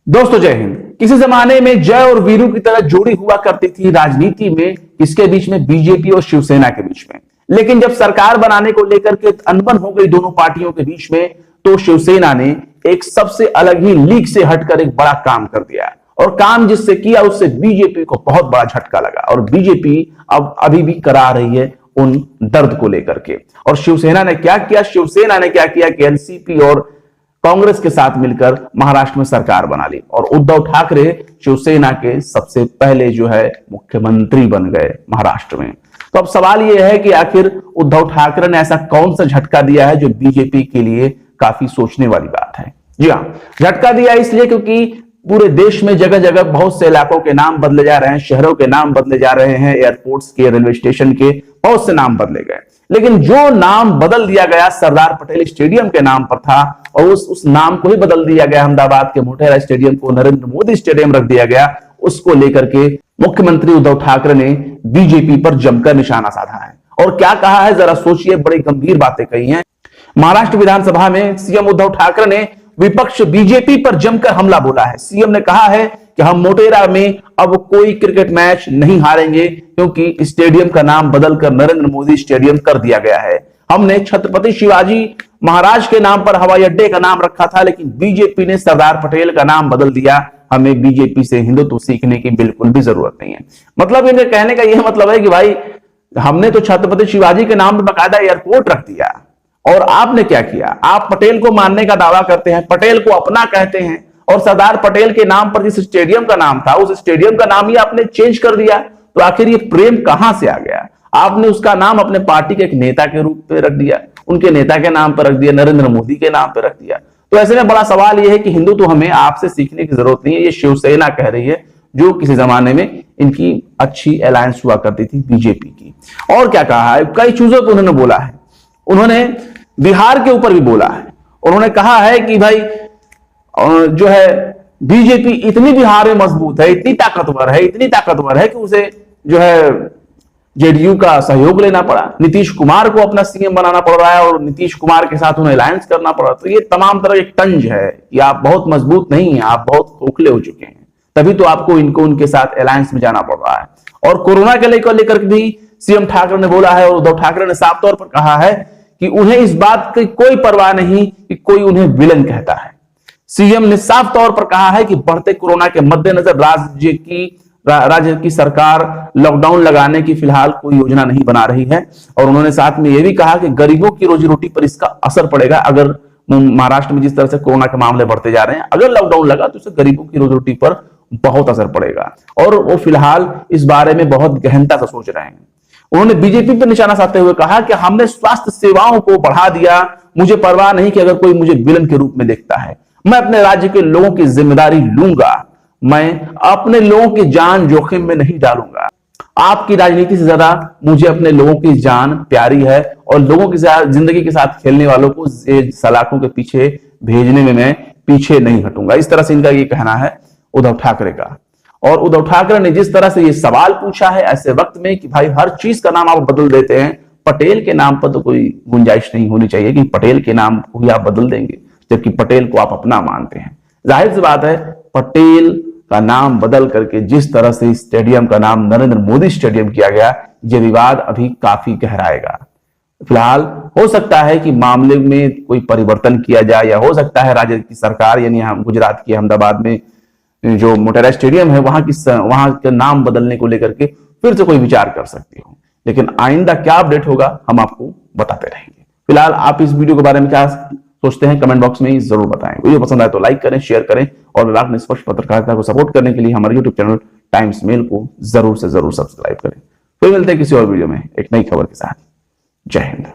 दोस्तों जय हिंद। किसी जमाने में जय और वीरू की तरह जोड़ी हुआ करती थी राजनीति में, किसके बीच में? बीजेपी और शिवसेना के बीच में। लेकिन जब सरकार बनाने को लेकर के अनबन हो गई दोनों पार्टियों के बीच में, तो शिवसेना ने एक सबसे अलग ही लीग से हटकर एक बड़ा काम कर दिया, और काम जिससे किया उससे बीजेपी को बहुत बड़ा झटका लगा, और बीजेपी अब अभी भी करा रही है उन दर्द को लेकर के। और शिवसेना ने क्या किया? शिवसेना ने क्या किया कि एनसीपी और कांग्रेस के साथ मिलकर महाराष्ट्र में सरकार बना ली, और उद्धव ठाकरे शिवसेना के सबसे पहले जो है मुख्यमंत्री बन गए महाराष्ट्र में। तो अब सवाल यह है कि आखिर उद्धव ठाकरे ने ऐसा कौन सा झटका दिया है जो बीजेपी के लिए काफी सोचने वाली बात है। जी हाँ, झटका दिया इसलिए क्योंकि पूरे देश में जगह जगह बहुत से इलाकों के नाम बदले जा रहे हैं, शहरों के नाम बदले जा रहे हैं, एयरपोर्ट्स के, रेलवे स्टेशन के बहुत से नाम बदले गए। लेकिन जो नाम बदल दिया गया सरदार पटेल स्टेडियम के नाम पर था, और उस नाम को ही बदल दिया गया, अहमदाबाद के मोटेरा स्टेडियम को नरेंद्र मोदी स्टेडियम रख दिया गया। उसको लेकर के मुख्यमंत्री उद्धव ठाकरे ने बीजेपी पर जमकर निशाना साधा है। और क्या कहा है जरा सोचिए, बड़ी गंभीर बातें कही हैं। महाराष्ट्र विधानसभा में सीएम उद्धव ठाकरे ने विपक्ष बीजेपी पर जमकर हमला बोला है। सीएम ने कहा है कि हम मोटेरा में अब कोई क्रिकेट मैच नहीं हारेंगे, क्योंकि स्टेडियम का नाम बदलकर नरेंद्र मोदी स्टेडियम कर दिया गया है। हमने छत्रपति शिवाजी महाराज के नाम पर हवाई अड्डे का नाम रखा था, लेकिन बीजेपी ने सरदार पटेल का नाम बदल दिया। हमें बीजेपी से हिंदुत्व सीखने की बिल्कुल भी जरूरत नहीं है। मतलब इनके कहने का यह मतलब है कि भाई हमने तो छत्रपति शिवाजी के नाम पर बाकायदा एयरपोर्ट रख दिया, और आपने क्या किया? आप पटेल को मानने का दावा करते हैं, पटेल को अपना कहते हैं, और सरदार पटेल के नाम पर जिस स्टेडियम का नाम था उस स्टेडियम का नाम ही आपने चेंज कर दिया। तो आखिर ये प्रेम कहां से आ गया? आपने उसका नाम अपने पार्टी के एक नेता के रूप में रख दिया, उनके नेता के नाम पर रख दिया, नरेंद्र मोदी के नाम पर रख दिया। तो ऐसे में बड़ा सवाल यह है कि हिंदू तो हमें आपसे सीखने की जरूरत नहीं है, ये शिवसेना कह रही है, जो किसी जमाने में इनकी अच्छी अलायंस हुआ करती थी बीजेपी की। और क्या कहा है? कई चीजों पर उन्होंने बोला है। उन्होंने बिहार के ऊपर भी बोला है। उन्होंने कहा है कि भाई जो है बीजेपी इतनी बिहार में मजबूत है, इतनी ताकतवर है कि उसे जो है जेडीयू का सहयोग लेना पड़ा, नीतीश कुमार को अपना सीएम बनाना पड़ रहा है, और नीतीश कुमार के साथ उन्हें अलायंस करना पड़ा। तो ये तमाम तरह एक तंज है कि आप बहुत मजबूत नहीं हैं, आप बहुत खोखले हो चुके हैं, तभी तो आपको इनको उनके साथ अलायंस में जाना पड़ रहा है। और कोरोना के लेकर भी सीएम ठाकरे ने बोला है, और उद्धव ठाकरे ने साफ तौर पर कहा है कि उन्हें इस बात की कोई परवाह नहीं कि कोई उन्हें विलन कहता है। सीएम ने साफ तौर पर कहा है कि बढ़ते कोरोना के मद्देनजर राज्य की सरकार लॉकडाउन लगाने की फिलहाल कोई योजना नहीं बना रही है। और उन्होंने साथ में यह भी कहा कि गरीबों की रोजी रोटी पर इसका असर पड़ेगा। अगर महाराष्ट्र में जिस तरह से कोरोना के मामले बढ़ते जा रहे हैं, अगर लॉकडाउन लगा तो इससे गरीबों की रोजी रोटी पर बहुत असर पड़ेगा, और वो फिलहाल इस बारे में बहुत गहनता से सोच रहे हैं। उन्होंने बीजेपी पर निशाना साधते हुए कहा कि हमने स्वास्थ्य सेवाओं को बढ़ा दिया, मुझे परवाह नहीं कि अगर कोई मुझे विलन के रूप में देखता है, मैं अपने राज्य के लोगों की जिम्मेदारी लूंगा, मैं अपने लोगों की जान जोखिम में नहीं डालूंगा। आपकी राजनीति से ज्यादा मुझे अपने लोगों की जान प्यारी है, और लोगों की जिंदगी के साथ खेलने वालों को सलाखों के पीछे भेजने में मैं पीछे नहीं हटूंगा। इस तरह से इनका ये कहना है उद्धव ठाकरे का। और उद्धव ठाकरे ने जिस तरह से ये सवाल पूछा है ऐसे वक्त में कि भाई हर चीज का नाम आप बदल देते हैं, पटेल के नाम पर तो कोई गुंजाइश नहीं होनी चाहिए कि पटेल के नाम को ही आप बदल देंगे, जबकि पटेल को आप अपना मानते हैं। जाहिर सी बात है, पटेल का नाम बदल करके जिस तरह से स्टेडियम का नाम नरेंद्र मोदी स्टेडियम किया गया, यह विवाद अभी काफी गहराएगा। फिलहाल हो सकता है कि मामले में कोई परिवर्तन किया जाए, या हो सकता है राज्य की सरकार यानी हम गुजरात की अहमदाबाद में जो मोटेरा स्टेडियम है वहां के नाम बदलने को लेकर के फिर से कोई विचार कर सकती हो। लेकिन आइंदा क्या अपडेट होगा हम आपको बताते रहेंगे। फिलहाल आप इस वीडियो के बारे में क्या सोचते हैं कमेंट बॉक्स में जरूर बताएं। वीडियो पसंद आए तो लाइक करें, शेयर करें, और विभाग निष्पक्ष पत्रकारिता को सपोर्ट करने के लिए हमारे यूट्यूब चैनल टाइम्स मेल को जरूर से जरूर सब्सक्राइब करें। फिर मिलते हैं किसी और वीडियो में एक नई खबर के साथ। जय हिंद।